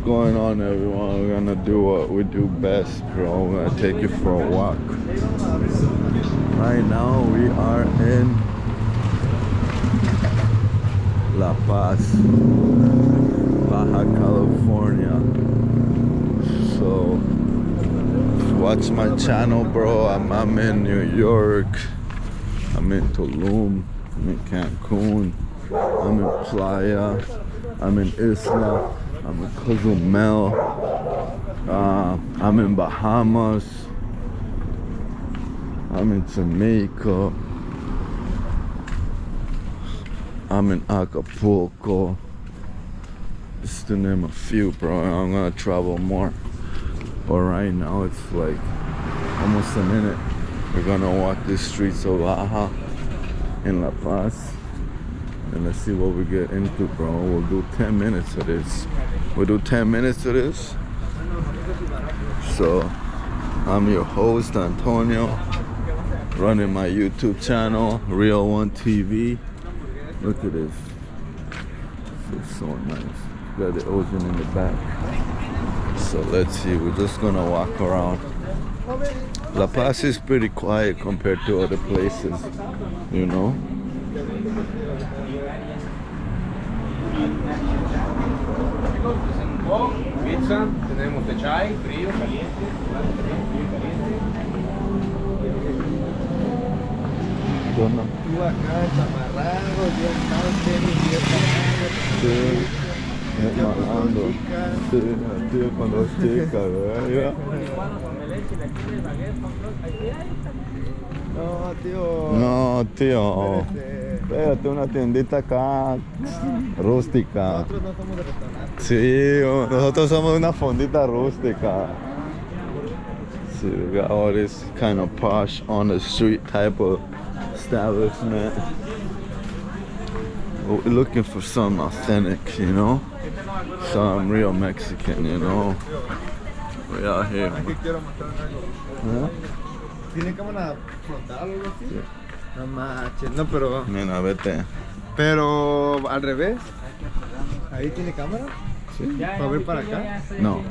going on, everyone? We're gonna do what we do best, bro. We're gonna take you for a walk. Right now we are in La Paz, Baja California. So watch my channel, bro. I'm in New York, I'm in Tulum, I'm in Cancun, I'm in Playa, I'm in Isla, I'm in Cozumel, I'm in Bahamas, I'm in Jamaica, I'm in Acapulco, just to name a few, bro. I'm gonna travel more, but right now it's like almost a minute. We're gonna walk the streets of Baja in La Paz, and let's see what we get into, bro. We'll do 10 minutes of this. We'll do 10 minutes of this. So I'm your host, Antonio, running my YouTube channel, Real One TV. Look at this. It's so nice. Got the ocean in the back. So let's see. We're just gonna walk around. La Paz is pretty quiet compared to other places, you know. Pizza, tenemos de chai, frío, caliente. Tú acá, chamarrado, yo tenis, malando. Sí, tío con dos chicas, ¿verdad? No, tío. No, tío. Espérate, una tiendita acá rústica. Nosotros no somos de restaurante. Sí, nosotros somos una fondita rústica. See, we got all this kind of posh on the street type of establishment. We're looking for some authentic, you know, some real Mexican, you know. We out here. Huh? ¿Tiene cámara frontal o algo así? Sí. No manches, no, pero... Mira, vete. Pero al revés. ¿Ahí tiene cámara? Sí. ¿Para ver para acá? No.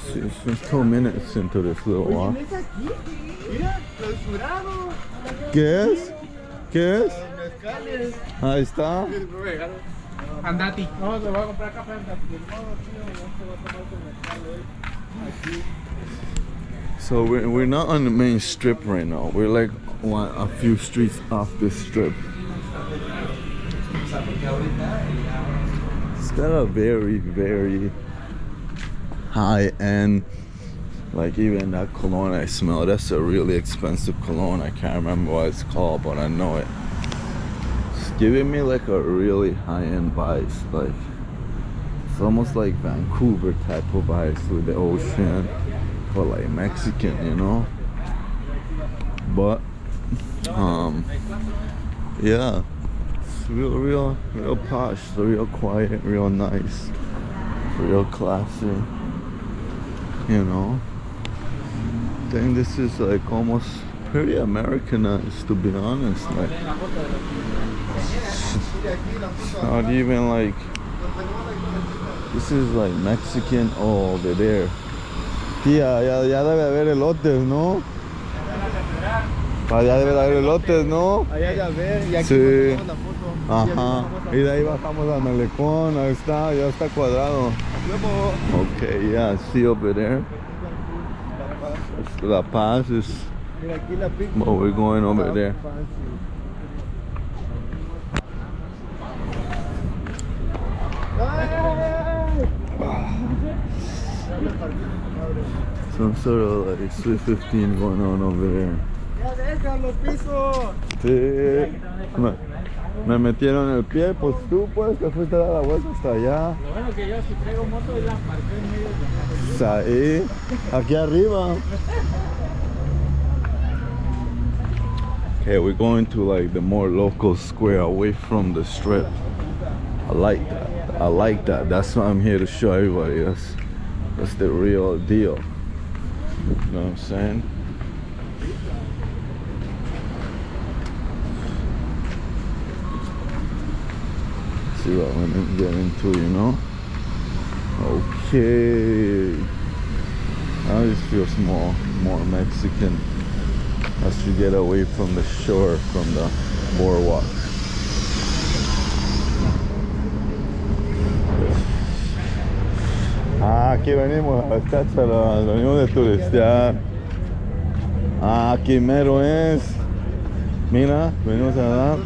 Sí, it's 2 minutes into this little walk. Mira, clausurado. ¿Qué es? ¿Qué es? Mezcales. Ahí está. Andati. No, se va a comprar café So we're not on the main strip right now. We're like a few streets off this strip. It's got a very, very high end, like even that cologne I smell, that's a really expensive cologne. I can't remember what it's called, but I know it. It's giving me like a really high-end vibes. Like it's almost like Vancouver type of vibes with the ocean, but like Mexican, you know. But yeah, it's real posh, real quiet, real nice, real classy, you know. I think this is like almost pretty Americanized, to be honest. Like it's not even like, this is like Mexican. Oh, over there. Tía, ya debe haber elotes, ¿no? Ya debe haber elotes, ¿no? Allá ya ver, y aquí Sí. nos tomamos la foto. Ajá. Y de ahí bajamos al malecón. Ahí está, ya está cuadrado. Okay, yeah, see over there. La Paz is Mira aquí la pizza. what we're going over there. Some sort of like Sweet 15 going on over there. Ya déjalo, piso. Sí. Me metieron el pie, pues tú pues te fuiste a dar la vuelta hasta allá. Lo bueno que yo si traigo moto y la parqué en medio de Ahí, aquí arriba. Okay, we're going to like the more local square away from the strip. I like that. I like that. That's what I'm here to show everybody. That's the real deal. You know what I'm saying? See what women get into, you know? Okay. Now it feels more Mexican as you get away from the shore, from the boardwalk. Aquí venimos a Cháchara, venimos de turistear. Aquí mero es. Mira, venimos a dar.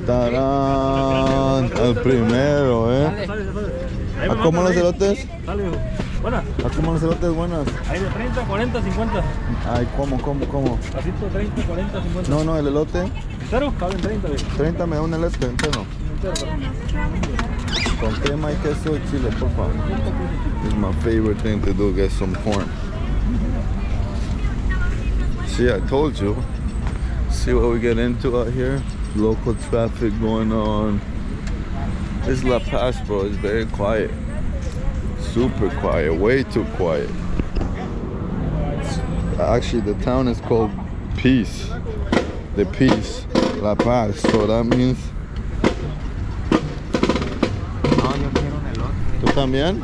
¡Tarán! El primero, ¿A cómo los elotes? Buenas. ¿A cómo los elotes buenas? Hay de 30, 40, 50. Ay, ¿cómo? Asito 30, 40, 50. No, el elote. ¿Entero? Caben 30, ¿ves? 30 me da un elote entero. Con crema y queso y chile, por favor. It's my favorite thing to do, get some corn. See, I told you. See what we get into out here? Local traffic going on. This is La Paz, bro. It's very quiet. Super quiet. Way too quiet. Actually, the town is called Peace. The Peace. La Paz. So that means... No, yo quiero un elote. ¿Tú también?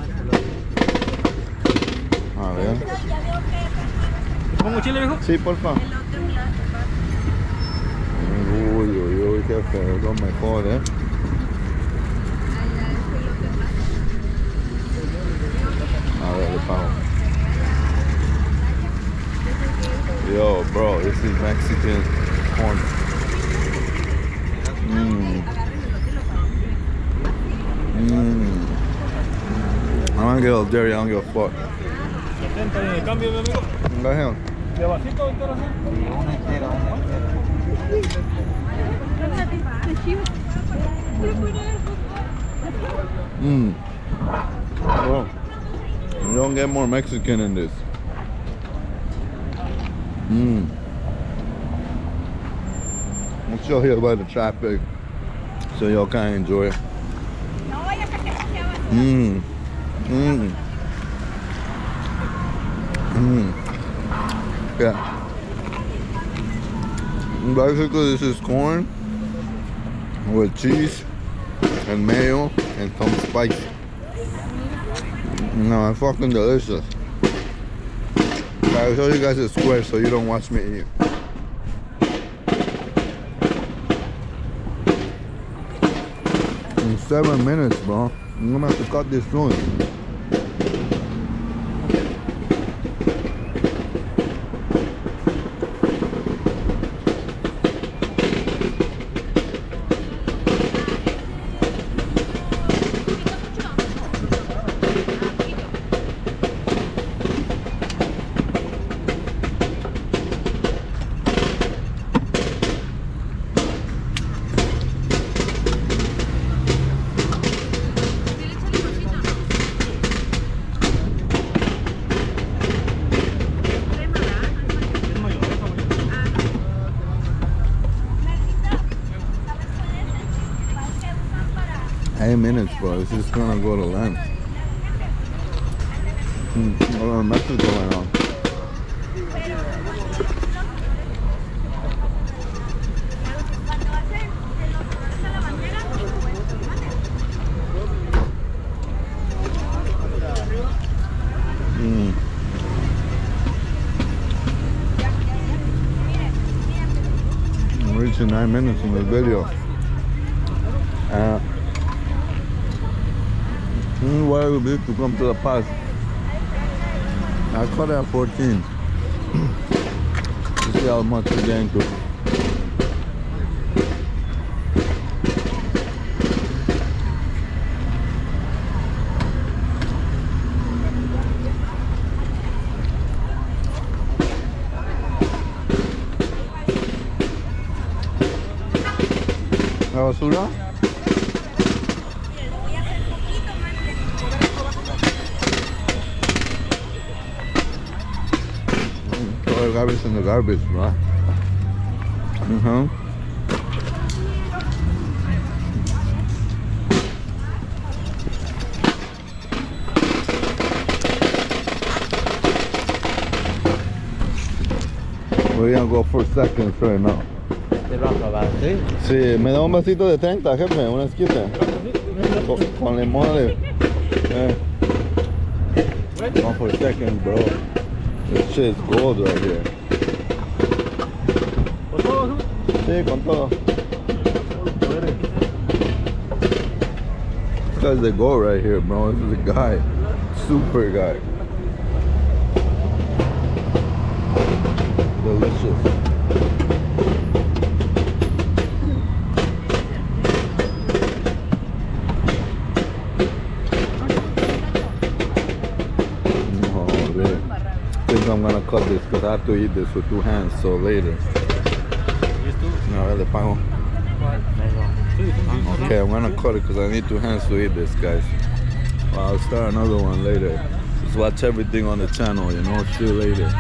A ver. ¿Pongo chile, viejo? Sí, por favor. Uy, jefe, es lo mejor, A ver, le pago. Yo, bro, this is Mexican corn. I don't get all dirty, I don't give a fuck. 70 en el cambio, mi amigo. Go ahead. ¿De vasito entero así? Una entera. Well, you don't get more Mexican in this. I'll show you about the traffic so y'all can enjoy it. Yeah. Basically, this is corn with cheese and mayo and some spice. No, it's fucking delicious. I'll show you guys a square so you don't watch me eat. In 7 minutes, bro. I'm gonna have to cut this soon. Minutes, bro. This is gonna go to land. Hold on, Mexico right on. I'm reaching 9 minutes in the video. Why would be to come to the Paz? I cut it at 14. You see how much we're getting to. ¿La basura? Throw the garbage in the garbage, bro. We're gonna go for seconds right now. ¿Te lo acabaste? Sí, me da un vasito de 30, jefe, una esquita. Con limón. One for a second, bro. This shit is gold right here. Sí, con todo. This guy's the gold right here, bro. This is a guy. Super guy. Delicious. I'm gonna cut this because I have to eat this with 2 hands, so later. No, le pago. Okay, I'm gonna cut it because I need 2 hands to eat this, guys. Well, I'll start another one later. Just watch everything on the channel, you know. See you later.